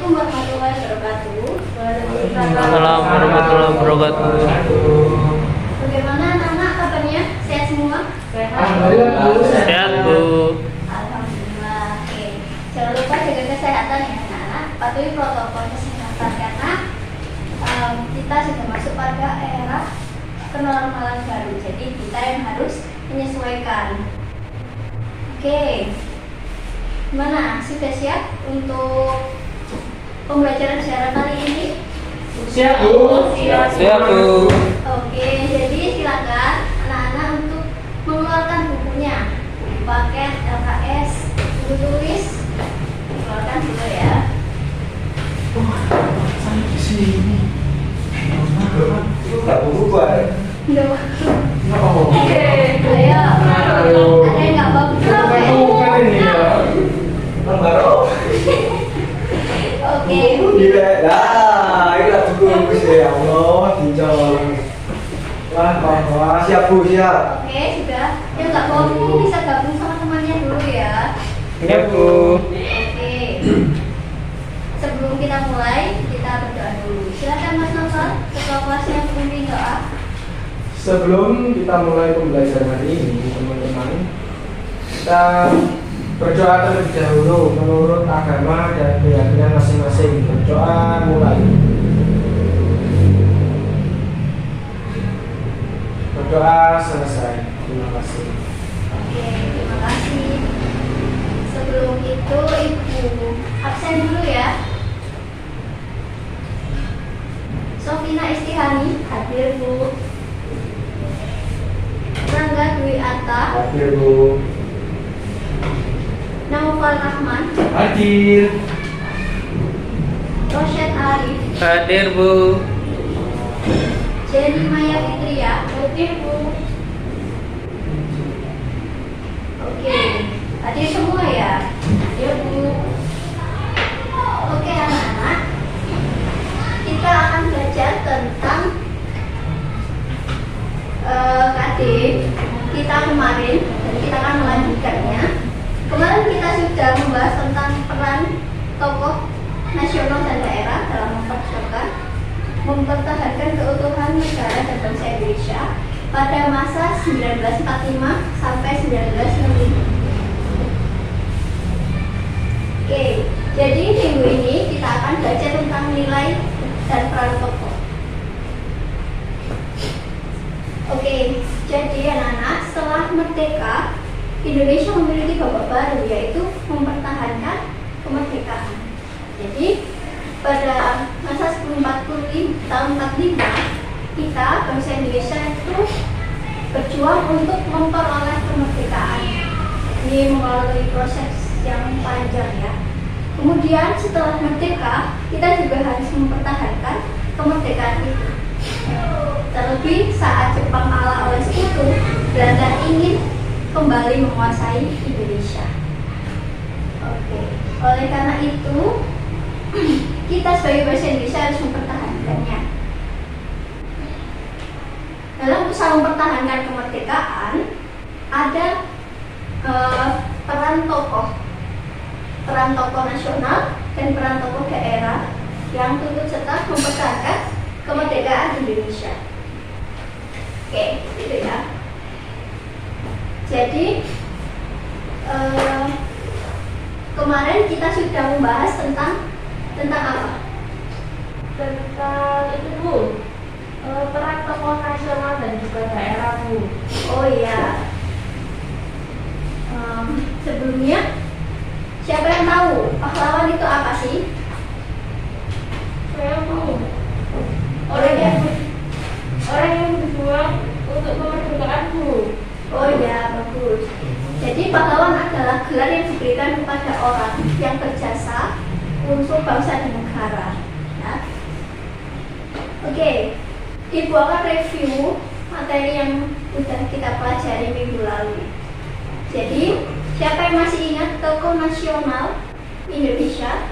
Assalamualaikum warahmatullahi wabarakatuh. Waalaikumsalam warahmatullahi wabarakatuh. Bagaimana anak-anak kabarnya? Sehat semua? Sehat, Bu. Alhamdulillah. Oke. Jangan lupa jaga kesehatan ya anak-anak. Patuhi protokol kesehatan karena kita sudah masuk pada era kenormalan baru. Jadi kita yang harus menyesuaikan. Oke. Gimana? Sudah siap untuk pembelajaran sejarah kali ini? Siap, Bu. Siap, Bu. Oke, jadi silakan anak-anak untuk mengeluarkan bukunya. Paket LKS, buku tulis, keluarkan dulu ya. Saya di sini. Itu nggak berubah ya? Nggak. Oh. Oke, ayo. Ada yang nggak bagus Bukan ini ya. Baru. Oke. Gila. Nah, ini lah buku ya Allah, dincol. Wah, siap Bu, siap. Oke, sudah. Yang nggak bawa buku bisa gabung sama temannya dulu ya. Ya, Bu. Oke. Sebelum kita mulai, kita berdoa dulu. Silakan Mas Novel, ketua kelasnya memimpin doa. Sebelum kita mulai pembelajaran hari ini, teman-teman, kita berdoa terlebih dahulu menurut agama dan keyakinan masing-masing. Berdoa mulai. Berdoa selesai. Terima kasih. Oke, terima kasih. Sebelum itu, Ibu absen dulu ya. Sofina Istihani, hadir Bu. Rangga Dwi Atta, Hadir Bu. Naufal Rahman, Hadir. Rosyad Arif, Hadir, Bu. Jenny Maya Fitria, hadir Bu. Oke, hadir semua ya. Ya Bu. Oke anak-anak, kita akan belajar tentang KD kita kemarin dan kita akan melanjutkannya. Kemarin kita sudah membahas tentang peran tokoh nasional dan daerah dalam mempertahankan keutuhan negara dan bangsa Indonesia pada masa 1945 sampai 1965. Oke, jadi minggu ini kita akan belajar tentang nilai dan peran tokoh. Oke, jadi anak-anak, setelah merdeka, Indonesia memiliki babak baru, yaitu mempertahankan kemerdekaan. Jadi pada masa 1945 tahun 45, kita bangsa Indonesia itu berjuang untuk memperoleh kemerdekaan. Ini melalui proses yang panjang ya. Kemudian setelah merdeka, kita juga harus mempertahankan kemerdekaan itu. Terlebih saat Jepang kalah oleh Sekutu, Belanda ingin kembali menguasai Indonesia. Oke, oleh karena itu kita sebagai bangsa Indonesia harus mempertahankannya. Dalam usaha mempertahankan kemerdekaan, ada peran tokoh nasional dan peran tokoh daerah yang turut serta mempertahankan kemerdekaan Indonesia. Oke, gitu ya. Jadi kemarin kita sudah membahas tentang apa? Tentang itu Bu, peran tokoh nasional dan juga daerah Bu. Oh iya. Sebelumnya, siapa yang tahu pahlawan itu apa sih? Saya Bu, orang yang berjuang untuk kemerdekaan Bu. Oh iya, bagus. Jadi pahlawan adalah gelar yang diberikan kepada orang yang berjasa untuk bangsa dan negara. Ya. Oke, Ibu akan review materi yang sudah kita pelajari minggu lalu. Jadi, siapa yang masih ingat tokoh nasional Indonesia?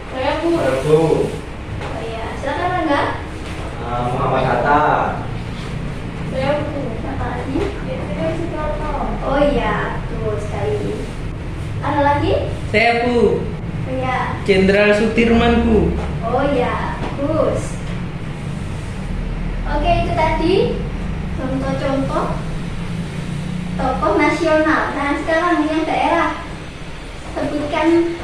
Saya Bu. Bu. Oh iya, silakan Rangga. Muhammad Hatta. Saya Bu. Siapa lagi? Insinyur Soekarno. Oh iya, betul sekali. Ada lagi? Saya, Bu. Oh iya. C. Jenderal Sudirmanku. Oh ya, bagus. Oke, itu tadi contoh-contoh tokoh nasional. Nah, sekarang yang daerah. Sebutkan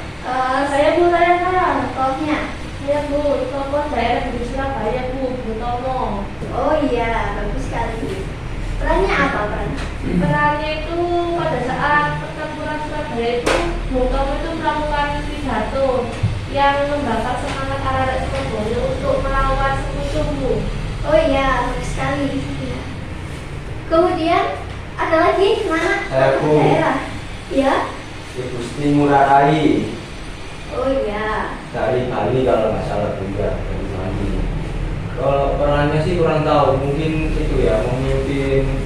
Saya Bu, contohnya. saya Bu, tokoh daerah di Surabaya Bu, Bu Tomo. Oh iya, bagus sekali. Perannya apa, Bang? Perannya itu pada saat pertempuran Surabaya itu Bung Tomo itu melakukan pidato yang membakar semangat arek-arek Surabaya untuk melawan sekutu. Oh iya, bagus sekali. Ya. Kemudian ada lagi mana? Saya, Bu. Daerah. Ya. Ibu Gusti Ngurah Rai Oh iya. dari Bali kalau nggak salah juga dari Bali. Kalau perannya sih kurang tahu, mungkin itu ya memimpin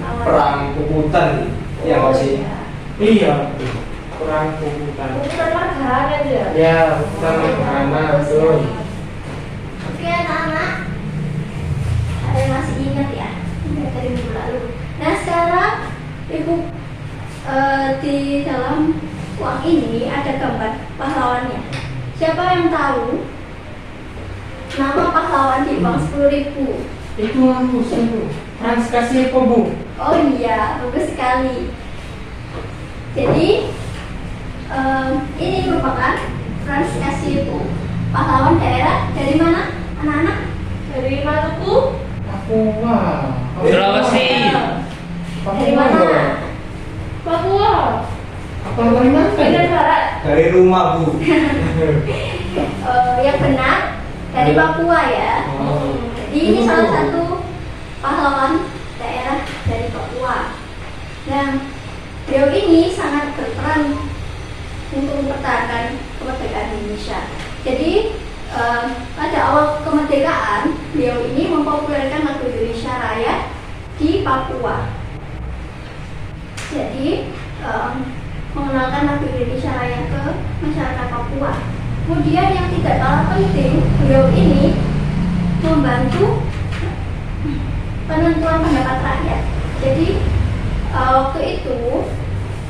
Lawan. perang Puputan ya nggak sih? Iya. Iya, betul. Perang Puputan. Bukan margaharan ya. Ya, Puputan Margana, betul. Oke anak-anak, ada yang masih ingat ya? Dari minggu lalu. Nah sekarang ibu di dalam uang ini ada gambar pahlawannya. Siapa yang tahu nama pahlawan di uang 10.000? Itu aku sih, Frans Kasiepo, Bu. Oh iya, bagus sekali. Jadi ini merupakan Frans Kasiepo, pahlawan daerah dari mana, anak-anak? Dari Maluku. Papua. Sulawesi. Dari mana? Papua. Apa Kalimantan? Medan Barat. Dari rumah Bu. Yang benar dari Papua ya. Oh. Jadi ini salah satu pahlawan daerah dari Papua. Dan beliau ini sangat berperan untuk mempertahankan kemerdekaan Indonesia. Jadi pada awal kemerdekaan, beliau ini mempopulerkan lagu Indonesia Raya di Papua. Jadi mengenalkan lagu Indonesia Raya ke masyarakat Papua. Kemudian yang tidak kalah penting, beliau ini membantu penentuan pendapat rakyat. Jadi waktu itu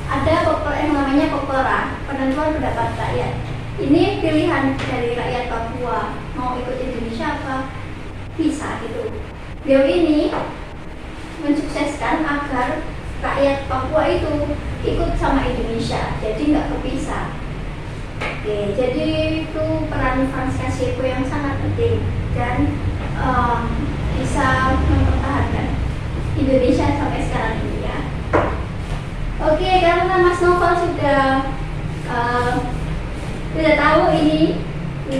ada yang namanya Popera, penentuan pendapat rakyat. Ini pilihan dari rakyat Papua, mau ikut Indonesia apa bisa gitu. Beliau ini mensukseskan agar rakyat Papua itu ikut sama Indonesia, jadi nggak kepisah. Oke, jadi itu peran Frans Kasiepo yang sangat penting dan bisa mempertahankan Indonesia sampai sekarang ini ya. Oke, karena Mas Novel sudah tahu ini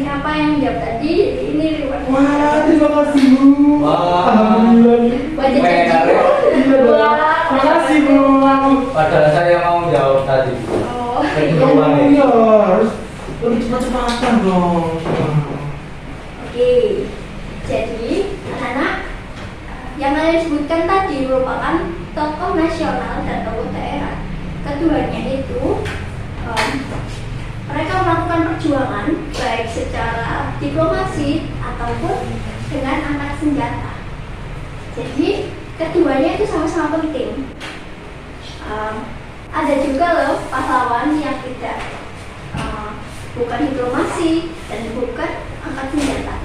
apa yang jawab tadi, jadi ini reward. Wah, terima kasih, Bu. Wah. Alhamdulillah nih. Wajib Weh, janji. Iya, dong. Terima kasih, Bu. Padahal saya mau jawab tadi. Oh, Iya, harus lebih cepat-cepatan dong. Oke, jadi anak-anak yang kalian sebutkan tadi merupakan tokoh nasional dan tokoh daerah. Keduanya itu mereka melakukan perjuangan baik secara diplomasi ataupun dengan angkat senjata. Jadi keduanya itu sama-sama penting. Ada juga loh pahlawan yang tidak bukan diplomasi dan bukan angkat senjata.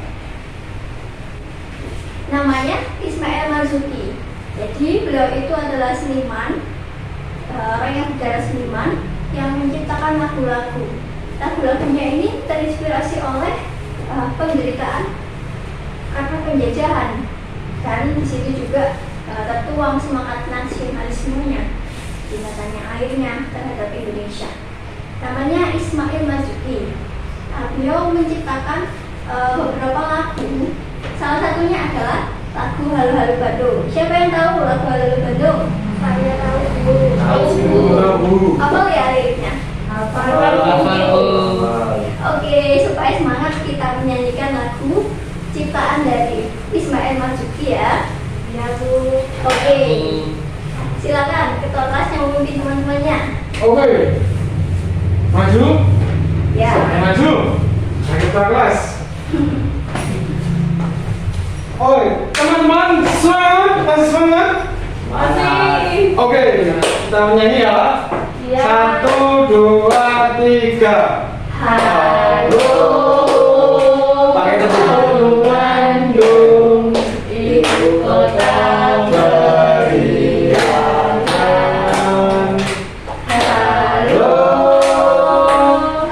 Namanya Ismail Marzuki. Jadi beliau itu adalah seniman, orang yang berdarah seniman yang menciptakan lagu-lagu. Lagu-lagunya ini terinspirasi oleh penderitaan karena penjajahan, dan di situ juga tertuang semangat nasionalismenya di tanah airnya terhadap Indonesia. Namanya Ismail Marzuki. Beliau menciptakan beberapa lagu. Salah satunya adalah lagu Halo Halo Bandung. Siapa yang tahu lagu Halo Halo Bandung? Saya tahu Bu. Bu. Apa ya liriknya? Hafal, Bu. Oke, supaya semangat kita menyanyikan lagu ciptaan dari Ismail Marzuki ya. Ya Bu. Oke, silakan ketua kelas yang memimpin teman-temannya. Oke. Maju. Ya. Maju. Nah, kita kelas. Oi, teman-teman, semangat, masih semangat? Masih. Oke, kita menyanyi ya. Iya. 1, 2, 3. Halo, Pakai tepuk. halo Bandung, ibu kota Beriangan. Halo,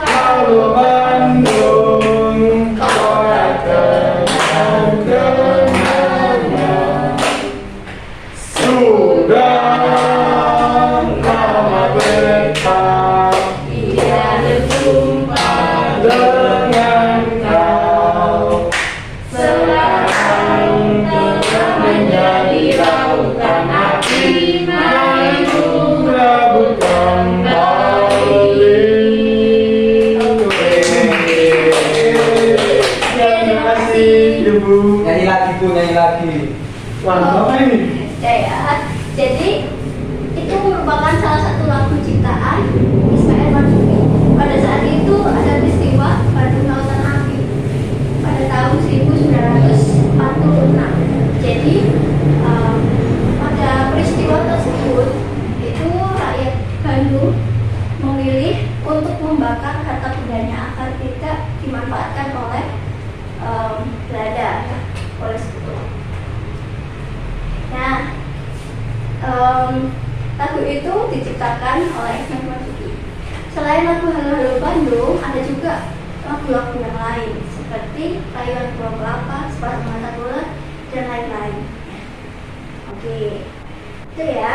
Halo Bandung, kota kenang-kenangan. Sudah lama betah ia berjumpa dengan kau. sekarang telah menjadi lautan api maju Rebut kembali. Terima kasih Ibu. Nyanyi lagi Bu, nyanyi lagi. Wah, apa ini? Ya, jadi itu merupakan salah satu lagu ciptaan Ismail Marzuki. Pada saat itu ada peristiwa Bandung Lautan Api pada tahun 1946. Jadi pada peristiwa tersebut itu rakyat Bandung memilih untuk membakar harta bendanya agar tidak dimanfaatkan oleh Belanda, oleh sekutu. Nah, lagu itu diciptakan oleh Ismail Marzuki. Selain lagu Halo Halo Bandung, ada juga lagu-lagu yang lain seperti Rayuan Buah Kelapa, Sepasang Mata Bola, dan lain-lain. Oke, itu ya.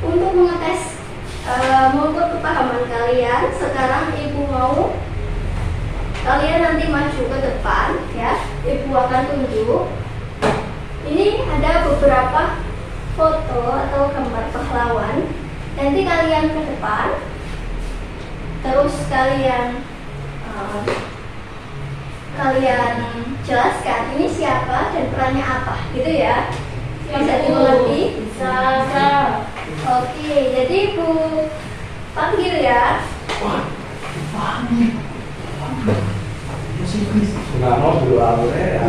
Untuk mengetes mengukur kepahaman kalian, sekarang ibu mau kalian nanti maju ke depan, ya. Ibu akan tunjuk. Ini ada beberapa foto atau gambar pahlawan. Nanti kalian ke depan, terus kalian jelaskan ini siapa dan perannya apa, gitu ya. Bisa dimengerti? Bisa. Oke, jadi ibu panggil ya. Nggak mau dulu awalnya.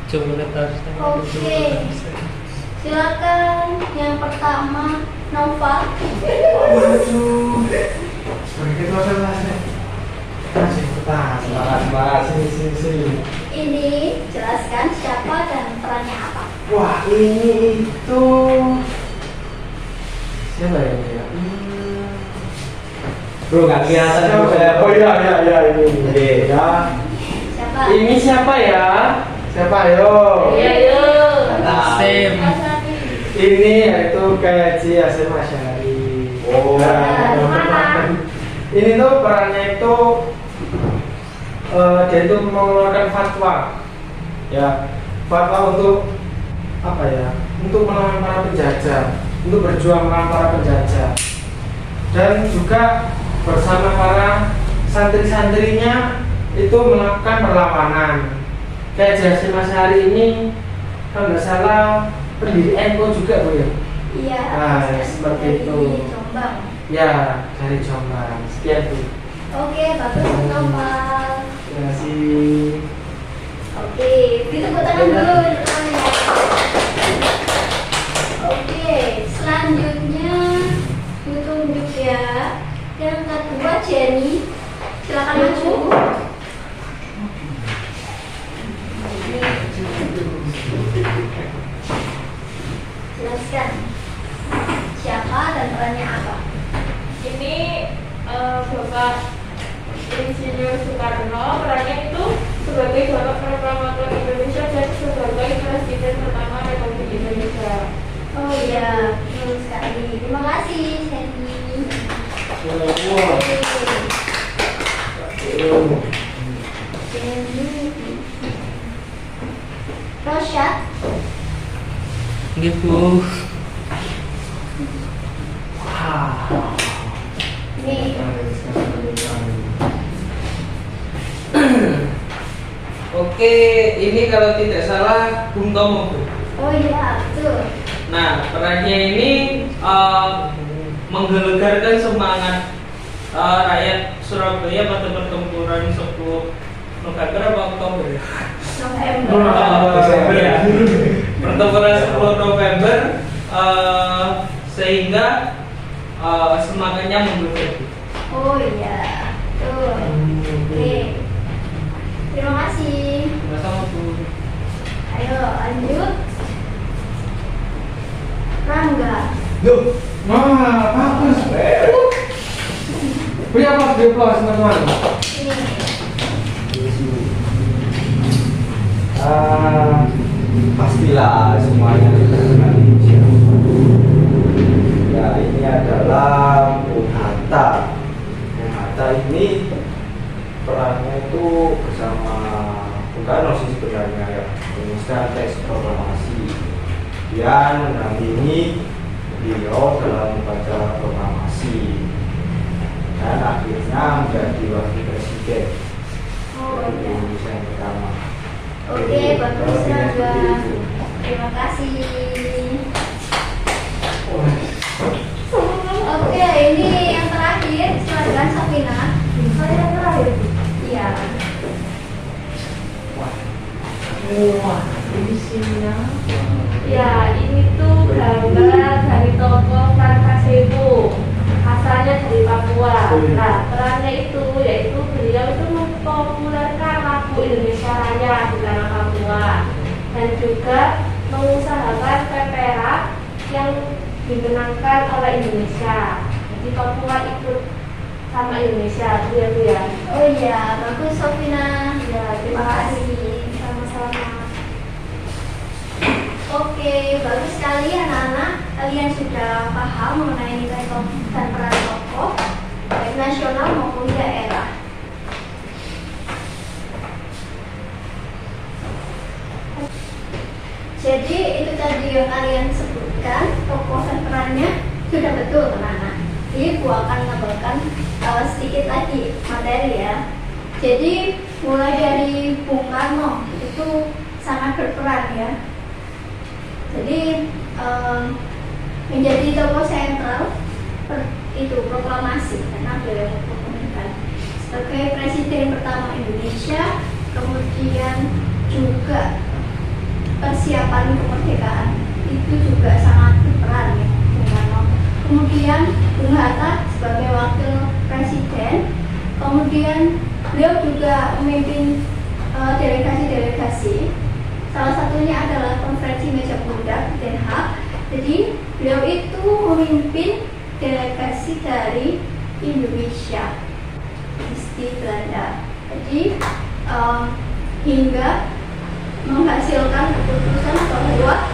Coba lihat harus. Oke. Silakan yang pertama Nova. Semangat, sini. Ini jelaskan siapa dan perannya apa. Wah, ini itu siapa ya? Bro, nggak kelihatan juga ya. Oh iya ini. Oke, ya. Siapa? Ini siapa ya? Siapa yo? Iya, yuk. Sem. Ini yaitu KJ Hasyim Asy'ari. Oh. Mana? Ini tuh perannya itu dia itu mengeluarkan fatwa, ya, fatwa untuk apa ya? Untuk melawan para penjajah, untuk berjuang melawan para penjajah, dan juga bersama para santri-santrinya itu melakukan perlawanan. Kayak Hasyim Asy'ari ini kalau nggak salah pendiri NU juga Bu ya? Iya. Nah, seperti dari itu. Jombang. Ya, dari Jombang. Sekian Bu. Oke, bagus Nova. Terima kasih. Oke, ditepuk tangan dulu. Oke, selanjutnya ditunjuk ya. Yang kedua Jenny, silakan maju. Jelaskan siapa dan perannya apa. Ini Bapak Insinyur Soekarno, perannya itu sebagai Bapak Proklamator Indonesia dan sebagai Presiden pertama Republik Indonesia. Oh iya, betul sekali. Terima kasih, Sandy. Jenny. Rosya. Gitu. Nih. Oke, ini kalau tidak salah Bung Tomo. Bu. Oh iya, betul. Nah, perannya ini menggelegarkan semangat rakyat Surabaya pada pertempuran 10 November apa Oktober ya? November. Ya. Pertempuran 10 November sehingga semangatnya mundur lagi. Oh iya, tuh. Oke. Terima kasih. Sama-sama Bu. Ayo lanjut. Rangga. Loh, wah, bagus. Beri apa? Beri aplaus teman-teman. Ini. Pastilah semuanya sudah kenal Indonesia. Ya, ini adalah Bung Hatta. Bung Hatta ini perannya itu bersama Bung Karno sih sebenarnya ya, menuliskan teks proklamasi. Dia mendampingi beliau dalam membaca proklamasi dan akhirnya menjadi wakil presiden Oh dari iya. Indonesia yang pertama. Oke, bagus Rangga. Terima kasih. Oke, ini yang terakhir. Silakan Safina. Saya yang terakhir. Iya. Wah, isinya. Ya, ini tuh gambar dari tokoh Frankasebo. Asalnya dari Papua. Nah, perannya itu yaitu beliau itu mempopulerkan lagu Indonesia Raya di tanah Papua dan juga mengusahakan pepera yang dimenangkan oleh Indonesia. Jadi Papua ikut sama Indonesia, Bu ya. Oh iya, bagus Safina. Ya, Terima kasih. sama-sama. Oke, bagus sekali anak-anak. Kalian sudah paham mengenai nilai dan peran tokoh baik nasional maupun daerah. Jadi itu tadi yang kalian sebutkan, tokoh dan perannya sudah betul anak-anak. Jadi Bu akan menambahkan sedikit lagi materi ya. Jadi mulai dari Bung Karno itu sangat berperan ya. Jadi menjadi tokoh sentral itu proklamasi karena beliau memproklamasikan sebagai presiden pertama Indonesia, kemudian juga persiapan kemerdekaan itu juga sangat berperan ya Bung Karno. Kemudian Bung Hatta sebagai wakil presiden, kemudian beliau juga memimpin delegasi-delegasi. Salah satunya adalah konferensi meja budak Den Haag. Jadi beliau itu memimpin delegasi dari Indonesia di Belanda. Jadi hingga menghasilkan keputusan bahwa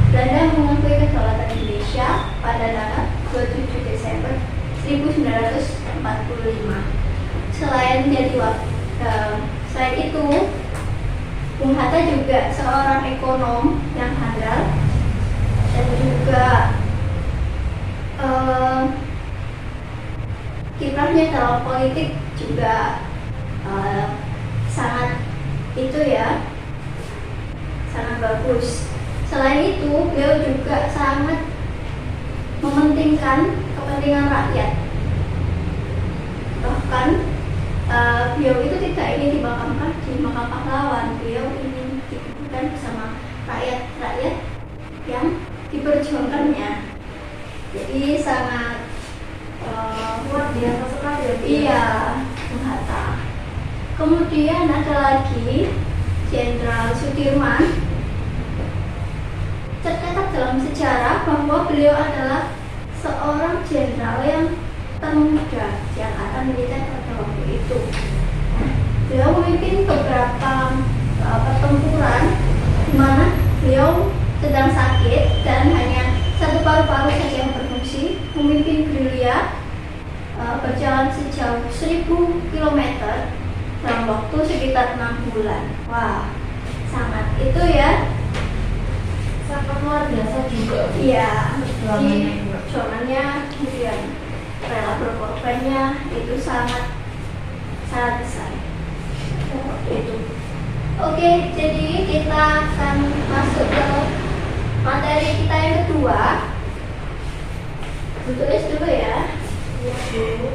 Belanda mengakui kedaulatan Indonesia pada tanggal 27 Desember 1945. Selain itu, Bung Hatta juga seorang ekonom yang handal dan juga kiprahnya dalam politik juga sangat sangat bagus. Selain itu, beliau juga sangat mementingkan kepentingan rakyat. Bahkan beliau itu tidak ingin dimakamkan di makam pahlawan. Beliau ingin dikuburkan bersama rakyat-rakyat yang diperjuangkannya. Jadi sangat Luar biasa sekali ya. iya, Bung Hatta. Kemudian ada lagi Jenderal Sudirman. Tercatat dalam sejarah bahwa beliau adalah seorang jenderal yang termuda di angkatan militer pada waktu itu. Beliau memimpin beberapa pertempuran di mana beliau sedang sakit dan hanya satu paru-paru saja yang berfungsi, memimpin gerilya berjalan sejauh 1000 km dalam waktu sekitar 6 bulan. Wah, sangat itu ya. Sangat luar biasa juga. Iya, Perjuangannya juga. perjuangannya kemudian rela berkorbannya itu sangat besar waktu itu. Oke, jadi kita akan masuk ke materi kita yang kedua. Tulis dulu ya. Iya, Bu.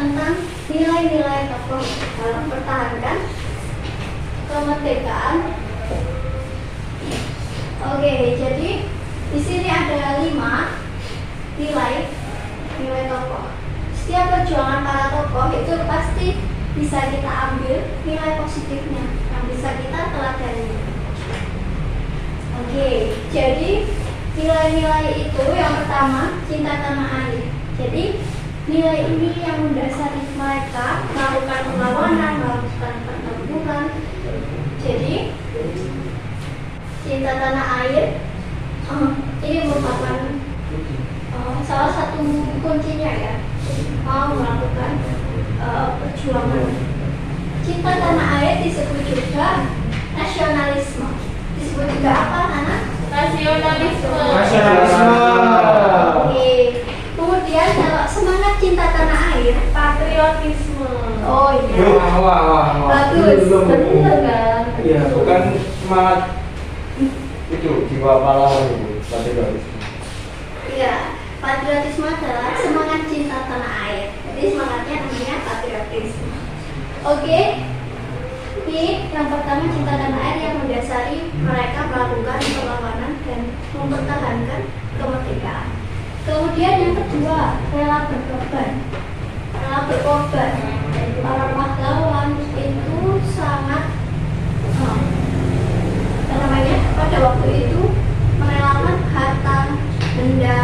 tentang nilai-nilai tokoh dalam mempertahankan kemerdekaan. Oke, jadi di sini ada 5 nilai tokoh. Setiap perjuangan para tokoh itu pasti bisa kita ambil nilai positifnya yang bisa kita teladani. Oke, jadi nilai-nilai itu yang pertama cinta tanah air. Jadi nilai ini yang mendasari mereka melakukan perlawanan, melakukan pertempuran. Jadi cinta tanah air ini merupakan salah satu kuncinya ya, mau melakukan perjuangan. Cinta tanah air disebut juga nasionalisme. Disebut juga apa, anak? Nasionalisme. Oke. Kemudian kalau semangat cinta tanah air, Patriotisme. oh iya, Wah. bagus, betul kan? Iya, bukan semangat Itu jiwa pahlawan itu patriotisme. Iya, patriotisme adalah semangat cinta tanah air. Jadi semangatnya namanya patriotisme. Oke. Ini yang pertama cinta tanah air yang mendasari mereka melakukan perlawanan dan mempertahankan kemerdekaan. Kemudian yang kedua, rela berkorban. Rela berkorban. Para pahlawan itu sangat pada waktu itu merelakan harta, benda,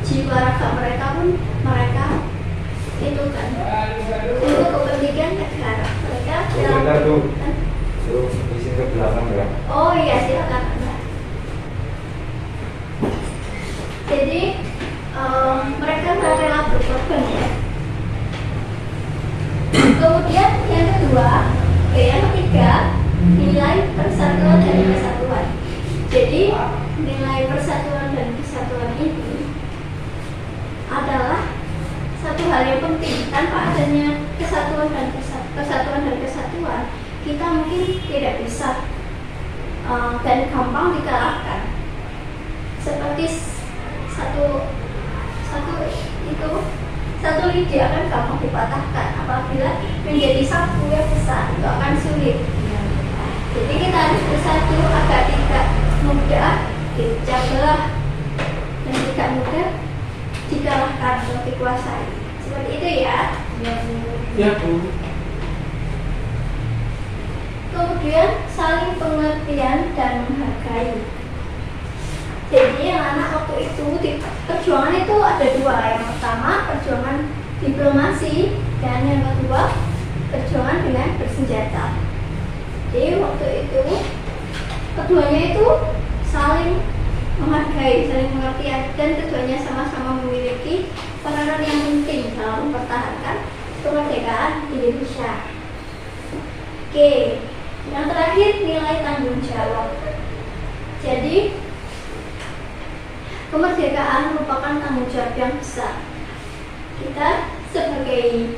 jiwa raga mereka pun mereka itu kan untuk kepentingan negara. Mereka Sebentar tuh. Tuh, izin ke belakang ya. oh iya silakan Anda. Jadi mereka rela berkorban ya. Kemudian yang kedua, yang ketiga, nilai persatuan dan kesatuan. Jadi nilai persatuan dan kesatuan ini adalah satu hal yang penting. Tanpa adanya kesatuan dan kesatuan, kita mungkin tidak bisa dan gampang dikalahkan. Seperti satu lidi akan gampang dipatahkan. Apabila menjadi satu yang besar itu akan sulit. Jadi kita harus bersatu agar tidak mudah dipecah belah dan tidak mudah dikalahkan atau dikuasai. Seperti itu ya. ya Bu. Kemudian saling pengertian dan menghargai. Jadi anak waktu itu perjuangan itu ada 2. Yang pertama perjuangan diplomasi dan yang kedua perjuangan dengan bersenjata. Jadi waktu itu keduanya itu saling menghargai, saling pengertian dan keduanya sama-sama memiliki peranan yang penting dalam mempertahankan kemerdekaan Indonesia. Oke, yang terakhir nilai tanggung jawab. Jadi kemerdekaan merupakan tanggung jawab yang besar. Kita sebagai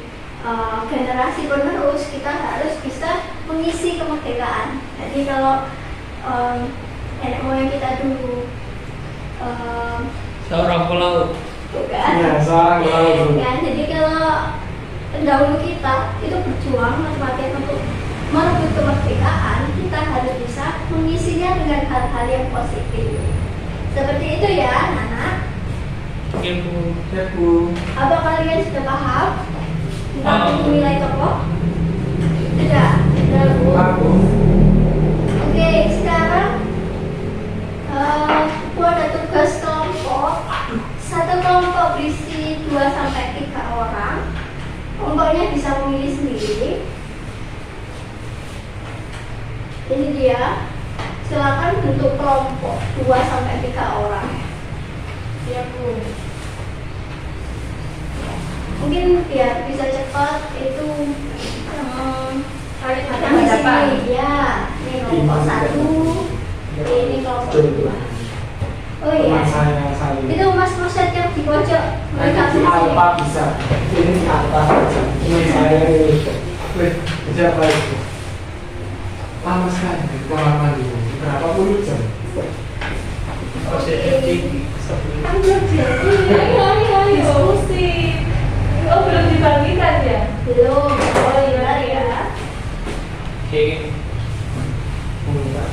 generasi penerus kita harus bisa mengisi kemerdekaan. Jadi kalau nenek moyang kita dulu Seorang pelaut. bukan, Ya, seorang pelaut. kan? Jadi kalau pendahulu kita itu berjuang mati-matian untuk merebut kemerdekaan, kita harus bisa mengisinya dengan hal-hal yang positif. Seperti itu ya, anak. Oke Bu. Ya Bu. Apa kalian sudah paham tentang nilai tokoh? Sudah, sudah Bu. Aku. Oke, sekarang aku ada tugas kelompok. Satu kelompok berisi 2-3 orang. Kelompoknya bisa memilih sendiri. Ini dia. Silakan bentuk kelompok 2-3 orang. Ya Bu. Mungkin biar bisa cepat itu Kalian ada yang di hadapan. sini ya. Ini kelompok 1. Ini kelompok 2. Oh iya. Teman saya Itu Mas Roset yang di pojok. Mereka di Alpa bisa. Ini di atas aja. Ini saya ini. Wih, siapa itu? Lama sekali di kamar mandi. Berapa puluh jam? Positif sebelum. Kan belum jadi. Ayo. Diskusi. Oh belum dibagikan ya? Belum. Oh iya ya. Oke. Enggak.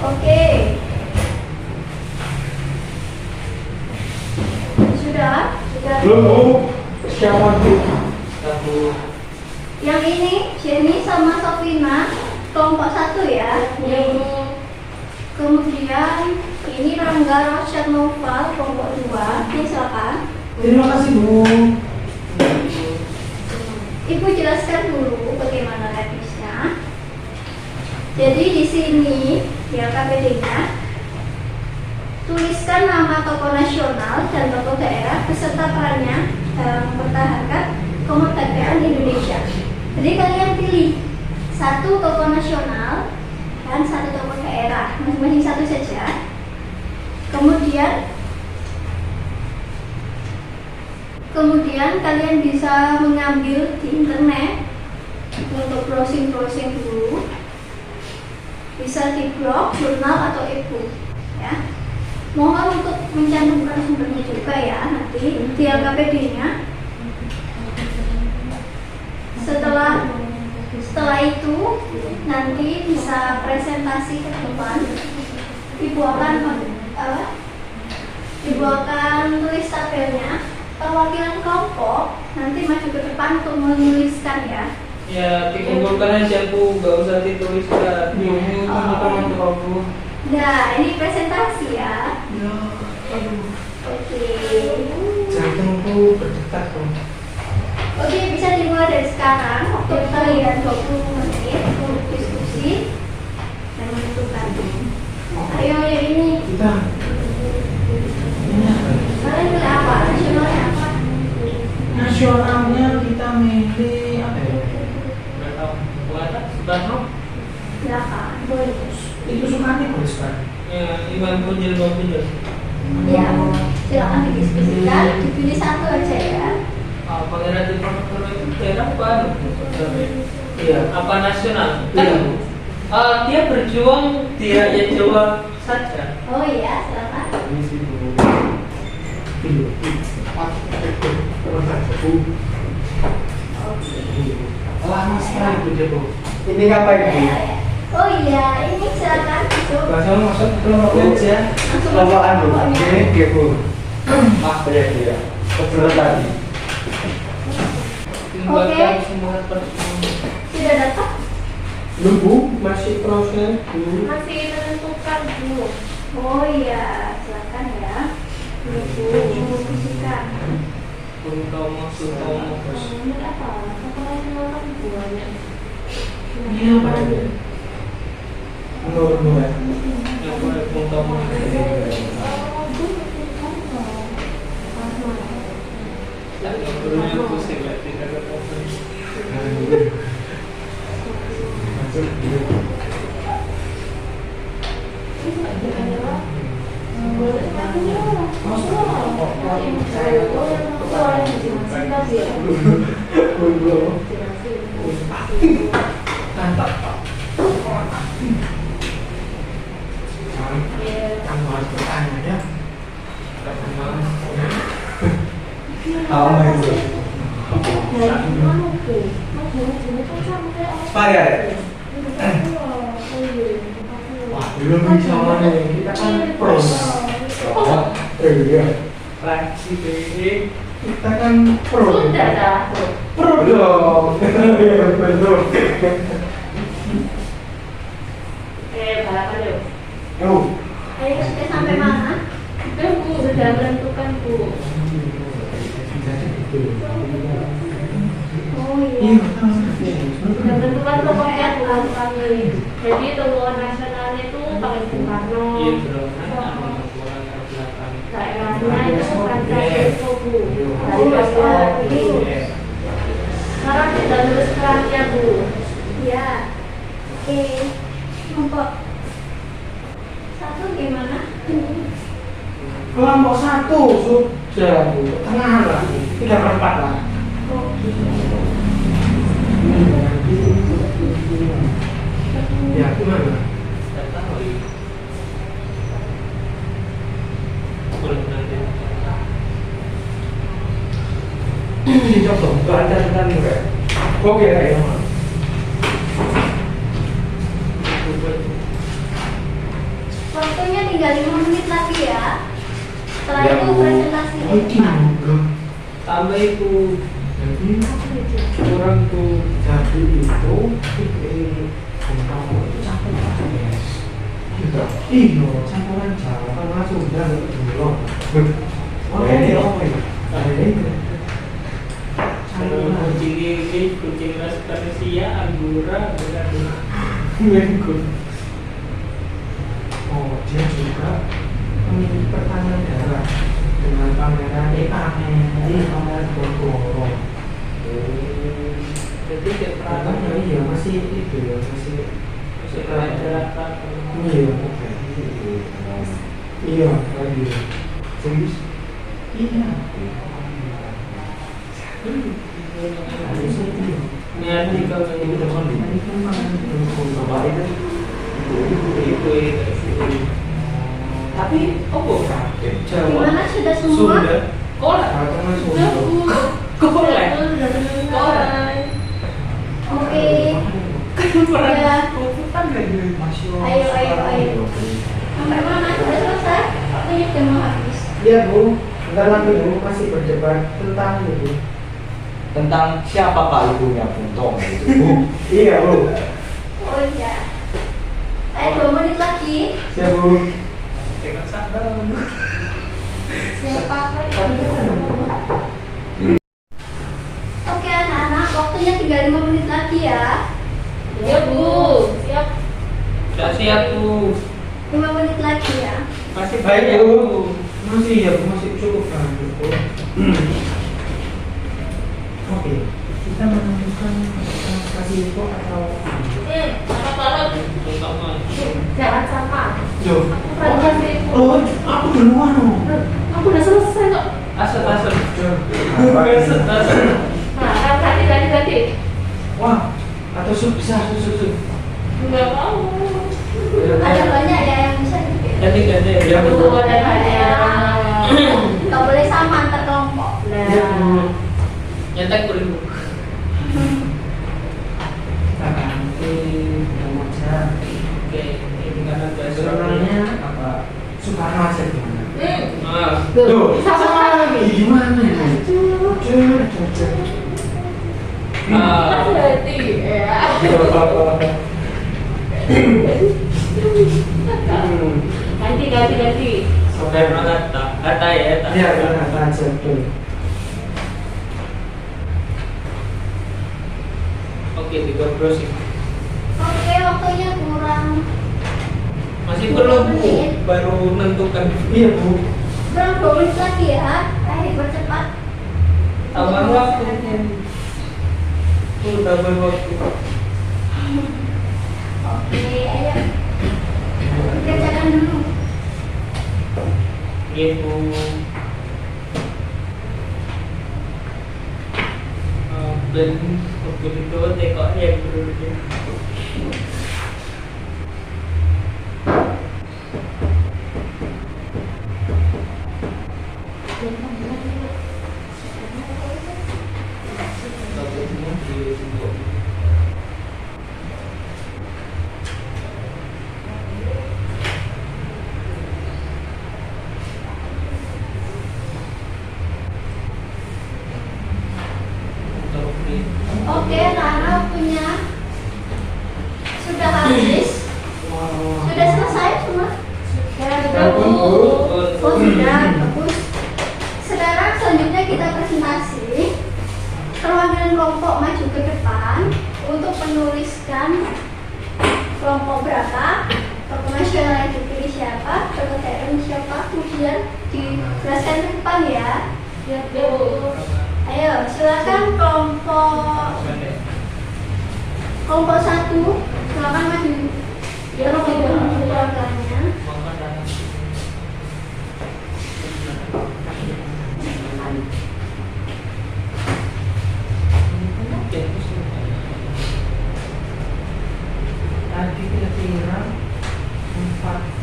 Oke. Sudah? Sudah. Belum Bu. Siapa Bu? Satu. Yang ini Jenny sama Sofina kelompok 1 ya. Kemudian ini Rangga Rosyad Noval kelompok 2. Ini silakan. Terima kasih Bu. Ibu jelaskan dulu bagaimana teknisnya. Jadi di sini di LKPD-nya tuliskan nama tokoh nasional dan tokoh daerah beserta perannya dalam mempertahankan kemerdekaan Indonesia. Jadi kalian pilih satu tokoh nasional dan satu tokoh daerah, masing-masing satu saja. Kemudian kalian bisa mengambil di internet untuk browsing dulu. Bisa di blog, jurnal atau e-book ya. Mohon untuk mencantumkan sumbernya juga ya nanti di LKPD-nya. Setelah itu nanti bisa presentasi ke depan. Ibu akan tulis tabelnya. Perwakilan kelompok nanti maju ke depan untuk menuliskan ya. Ya, dikumpulkan aja Bu, nggak usah dituliskan. Ini teman-teman Bu. Nah, ini presentasi ya. Ya, aduh. Oke. Jantungku berdetak dong. Oke, bisa dimulai dari sekarang. Waktu kalian 20 menit untuk diskusi dan menentukan. Ayo yang ini. Kita ini apa? Kalian pilih apa? Nasionalnya apa? Nasionalnya kita milih apa ya? Nggak tahu. Buat Soekarno? Silakan. Boleh. Itu sukanya boleh sekali. Ya, Iwan Bujil, Bang Bujil. Ya, silakan didiskusikan. Dipilih satu aja ya. Pangeran Diponegoro itu daerah apa? Iya. Apa nasional? Iya. Kan dia berjuang di rakyat Jawa saja. Oh iya, silakan. Ini sih Bu. Ini. Lama sekali Bu Jeko. Ini ngapain Bu? Oh iya, ini silakan masuk. Langsung masuk ke kelompok aja. Langsung Kelompokan Bu. kelompoknya. Ini dia Bu. Ah, ya. Kebetulan tadi. Tinggalkan semangat perjuangan. Sudah datang? Belum Bu, masih proses dulu. Masih menentukan Bu. Oh iya, silakan ya. Ibu diskusikan. Sutomo. Ini apa? Apa nasional kan banyak. Iya Pak. Nur. Yang boleh Sutomo. Yang dulunya pusing lah, tidak ada problem. Masuk. Mantap Pak. Kamu harus bertanya ya. Apa itu? Pak ya? Wah, belum bisa mana kita kan pros. Iya. Fraksi BE. Kita kan pro. Sudah dah. Pro dong. Belum. Balapan yuk. Yuk. Ayo sudah sampai mana? Sudah Bu, sudah menentukan Bu. Oh Iya, iya. Sudah menentukan pokoknya bukan kami. Jadi tokoh nasionalnya itu pakai Bung Karno. Iya, bro. Orang ke belakang. Daerahnya itu Pancasila Bu. Oh, iya. Sekarang kita tulis perannya Bu. Ya. Oke. Kelompok 1 gimana? Kelompok 1 sudah Bu, tengah lah, 3/4 lah. Oke. Ya gimana? Tidak tahu ini. Boleh nanti. Dicoba untuk acara-acara enggak? Oke lah ya. Waktunya tinggal 5 menit lagi ya. Setelah Ya, itu Bu. presentasi Oh, depan. Tambah itu Jadi orang tuh jadi itu kamu itu campuran yes. Gitu. Iya, campuran Jawa kan langsung udah dulu. Oh, ini apa ya? Ini campuran kucing gigi, kucing ras Persia, Anggora, Mengkut. Oh, dia juga memiliki pertanyaan darah dengan pangeran pangeran Bogoro. Jadi Katanya iya masih itu ya masih ada iya iya lagi serius iya Nanti kalau ini teman ini kan bapak itu tapi apa? Jawa. Gimana sudah semua? Sunda. Kolak. katanya Sudah, sudah Bu. Kolak. Betul, sudah selesai. Oke. Ya. Ayo. Sampai mana? Sudah selesai? Waktunya sudah mau habis. Iya Bu, bentar lagi Bu masih berdebat tentang itu. Tentang siapakah ibunya Buntong itu, Bu. Iya Bu, Oh iya. Ayo 2 menit lagi. siap Bu. Dengan sadar. Siapa? Oke anak-anak, waktunya tinggal 5 menit lagi ya. Ya, Bu. Siap. Sudah siap, Bu. 5 menit lagi ya. Masih Baik banyak, Bu, Bu. masih ya Bu, masih cukup banyak Bu. Oke, kita menentukan kasih info atau Tolong. Terutama. Jangan sama. Yo, Aku presentasi, Bu. oh, aku duluan loh. Aku udah selesai kok. Asal. Asal. Nah, ganti. Wah, atau bisa susu. Enggak mau. Ada banyak ya yang bisa dibikin. Ganti. Ya, Bu. Bu, ada banyak. Gak boleh sama antar kelompok. Ya Bu. Nah, Nyetek beribu. Kita ganti aja. Oke, ini kan ada Jurnalnya apa? Soekarno aja gimana? Ah, Tuh, sama lagi. gimana ya? ah, Hati. Ya. Ganti. Oke, kata ya, kata. Iya, kata aja tuh. Oke, browsing. Oke, waktunya kurang Masih perlu, Bu. Baru menentukan. Iya Bu. kurang 2 menit lagi ya. Ayo bercepat. Tambah waktu. Tambah waktu. Oke, ayo. Kerjakan dulu. Gitu. Dan waktu itu tekoknya yang berbeda. Oke, anak-anak waktunya sudah habis. Sudah selesai semua? Sudah, Bu. Oh sudah, bagus. Sekarang selanjutnya kita presentasi. Perwakilan kelompok maju ke depan untuk menuliskan kelompok berapa, tokoh nasional yang dipilih siapa, tokoh TRI siapa, kemudian dijelaskan ke depan ya. Siap, Bu. Ayo, silakan kelompok 1, silakan maju. Ya, Bu. Perwakilannya. Tadi kira-kira 4.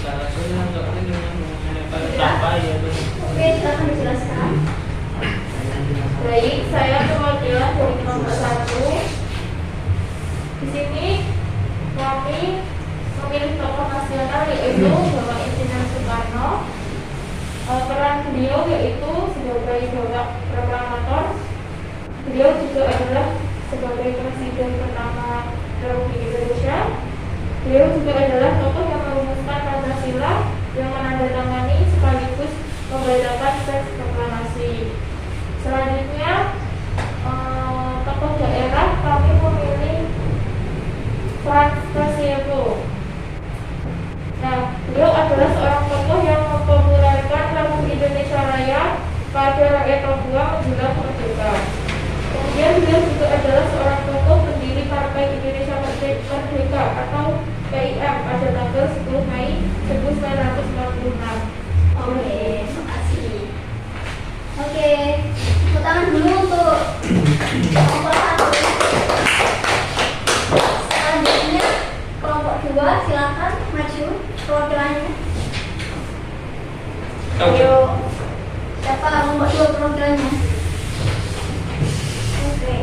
salah saya nggak ini mengenai Ya. apa ya tuh. Oke, silakan dijelaskan. Baik, saya perwakilan dari kelompok 1. Di sini kami memilih tokoh nasional yaitu Bapak Insinyur Soekarno. Peran beliau yaitu sebagai Bapak Proklamator. Beliau juga adalah sebagai Presiden pertama Republik Indonesia. Beliau juga adalah tokoh yang merumuskan Pancasila yang menandatangani sekaligus membedakan teks proklamasi. Selanjutnya, tokoh daerah kami memilih Franz Kasieko. Nah, beliau adalah seorang tokoh yang mempopulerkan lagu Indonesia Raya pada rakyat Papua menjelang merdeka. Kemudian beliau juga adalah seorang tokoh pendiri Partai Indonesia Merdeka atau PIM pada tanggal 10 Mei 1946. Oke, makasih. Oke, tepuk tangan dulu untuk kelompok 1. Selanjutnya kelompok 2, silakan maju perwakilannya. Ayo, siapa kelompok 2 perwakilannya? Oke,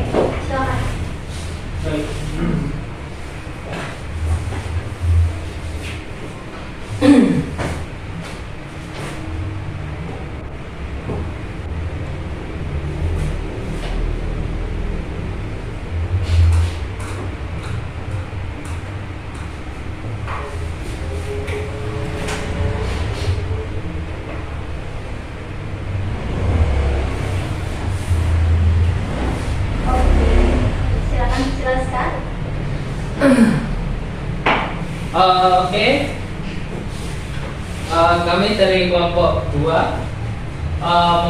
silakan. Baik. Oke, silakan dijelaskan. Oke. Kami dari kelompok 2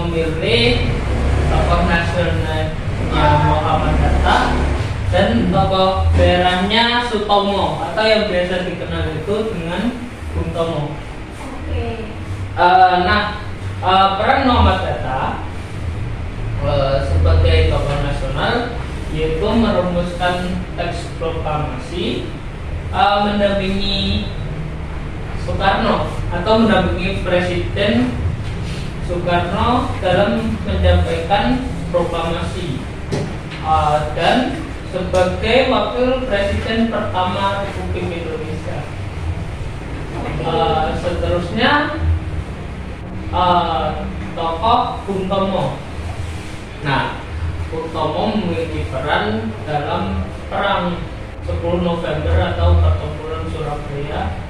memilih tokoh nasionalnya Muhammad Hatta dan tokoh daerahnya Sutomo atau yang biasa dikenal itu dengan Bung Tomo. Oke. Peran Muhammad Hatta sebagai tokoh nasional yaitu merumuskan teks proklamasi, mendampingi Soekarno atau mendampingi Presiden Soekarno dalam menyampaikan proklamasi, dan sebagai wakil presiden pertama Republik Indonesia. Seterusnya tokoh Bung Tomo. Nah, Bung Tomo memiliki peran dalam perang 10 November atau pertempuran Surabaya.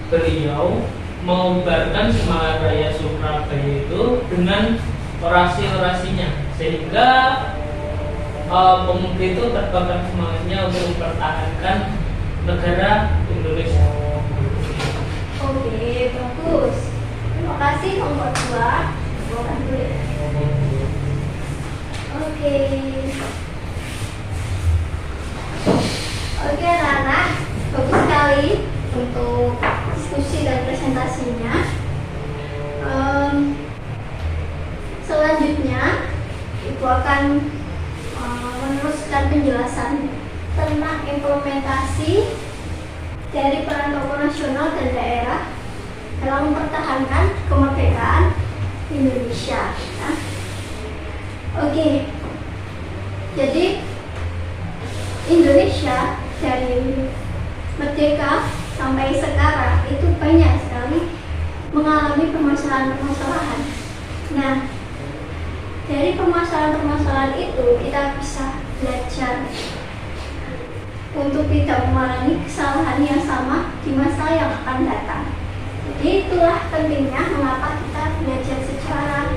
Beliau mengubarkan semangat raya Surabaya itu dengan orasi-orasinya, sehingga pemuda itu terbakar semangatnya untuk mempertahankan negara Indonesia. Oke, bagus. Terima kasih kelompok 2. Bukan dulu ya. Oke. Oke, anak-anak, bagus sekali untuk diskusi dan presentasinya. Selanjutnya, Ibu akan meneruskan penjelasan tentang implementasi dari peran tokoh nasional dan daerah dalam mempertahankan kemerdekaan Indonesia. Nah, oke, jadi Indonesia dari merdeka sampai sekarang itu banyak sekali mengalami permasalahan-permasalahan. Nah, dari permasalahan-permasalahan itu kita bisa belajar untuk tidak mengulangi kesalahan yang sama di masa yang akan datang. Jadi itulah pentingnya mengapa kita belajar sejarah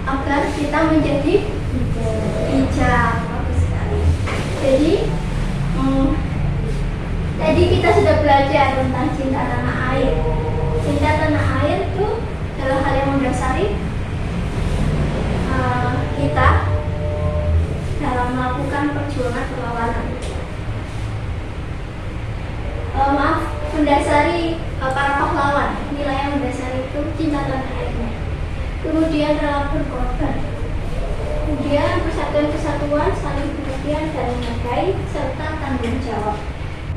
agar kita menjadi bijak. Bagus sekali. Jadi tadi kita sudah belajar tentang cinta tanah air. Cinta tanah air itu adalah hal yang mendasari kita dalam melakukan perjuangan perlawanan. Mendasari para pahlawan, nilai yang mendasari itu cinta tanah airnya. Kemudian rela berkorban. Kemudian persatuan kesatuan, saling pengertian dan menghargai serta tanggung jawab.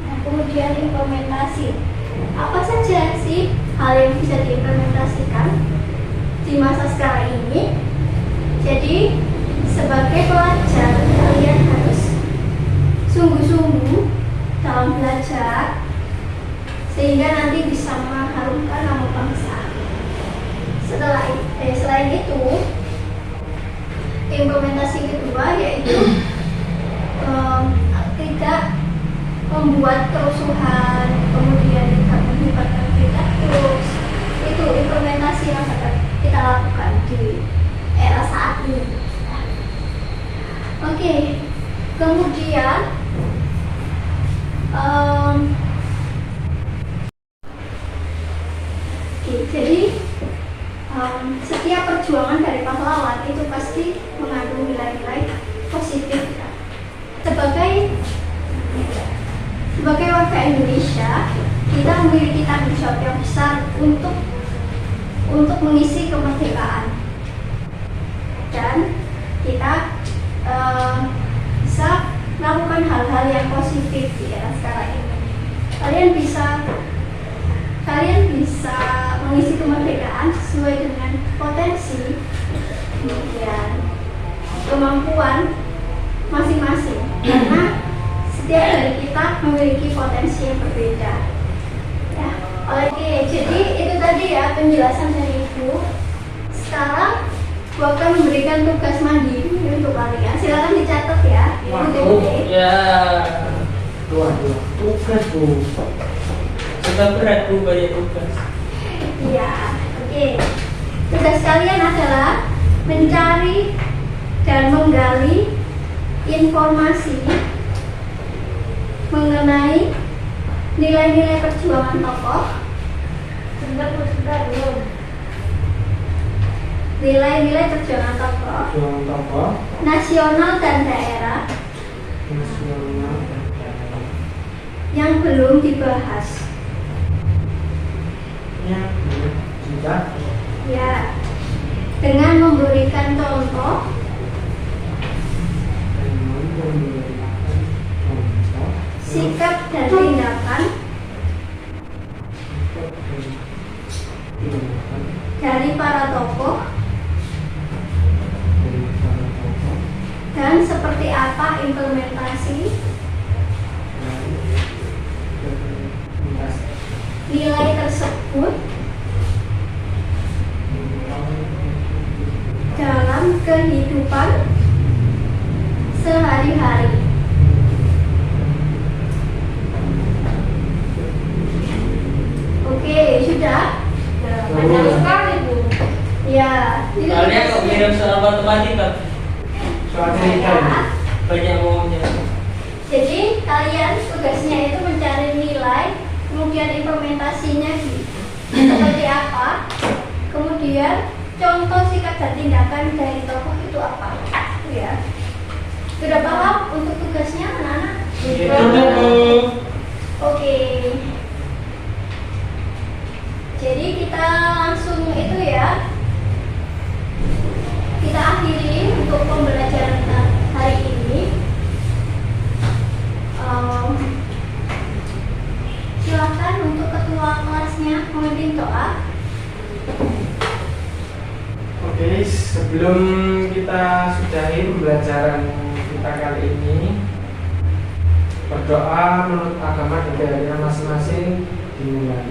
Nah, kemudian implementasi. Apa saja sih hal yang bisa diimplementasikan di masa sekarang ini. Jadi sebagai pelajar kalian harus sungguh-sungguh dalam belajar sehingga nanti bisa mengharumkan nama bangsa. Selain itu, implementasi kedua yaitu tidak membuat kerusuhan, kemudian tidak menyebarkan berita hoax. Itu implementasi yang dapat kita lakukan di era saat ini. Oke, kemudian jadi setiap perjuangan dari pahlawan itu pasti mengandung nilai-nilai positif. Sebagai warga Indonesia, kita memiliki tanggung jawab yang besar untuk mengisi kemerdekaan, dan kita bisa melakukan hal-hal yang positif di era sekarang ini. Kalian bisa mengisi kemerdekaan sesuai dengan potensi, kemudian kemampuan masing-masing, karena setiap dari kita memiliki potensi yang berbeda. Ya, oke, jadi itu tadi ya penjelasan dari Ibu. Sekarang Ibu akan memberikan tugas mandiri untuk kalian. Silakan dicatat ya. Ya, tugas Bu. sudah berat Bu, banyak tugas. Iya, oke. Tugas kalian adalah mencari dan menggali informasi mengenai nilai-nilai perjuangan tokoh, nilai-nilai perjuangan tokoh Jualan tokoh nasional dan daerah nasional yang belum dibahas. yang sudah Ya, dengan memberikan contoh sikap dan tindakan dari para tokoh dan seperti apa implementasi nilai tersebut dalam kehidupan sehari-hari. Oke, sudah? Panjang sekali Bu. Ya, ini Kalian kok tugasnya. kirim soal matematika? soal cerita ini. Banyak ngomongnya. Jadi kalian tugasnya itu mencari nilai, kemudian implementasinya seperti apa, kemudian contoh sikap dan tindakan dari tokoh itu apa, ya. Sudah paham untuk tugasnya anak-anak? Sudah Bu. Oke. Jadi kita langsung itu ya. Kita akhiri untuk pembelajaran kita hari ini. Silakan untuk ketua kelasnya memimpin doa. Oke, sebelum kita sudahi pembelajaran kita kali ini, berdoa menurut agama dan keyakinan masing-masing dimulai.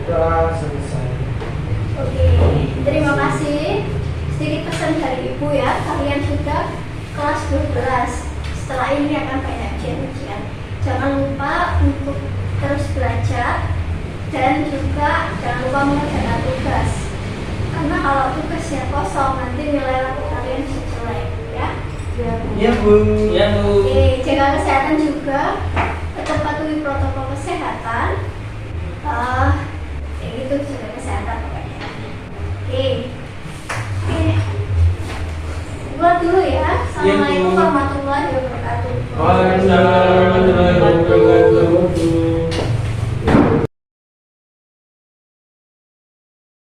Doa selesai. Oke, terima kasih. Sedikit pesan dari Ibu ya, kalian sudah kelas 12. Setelah ini akan banyak ujian-ujian. Jangan lupa untuk terus belajar dan juga jangan lupa mengerjakan tugas. Karena kalau tugasnya kosong nanti nilai rapor kalian bisa jelek ya. Iya Bu. Ya Bu. Oke, jaga kesehatan juga. Tetap patuhi protokol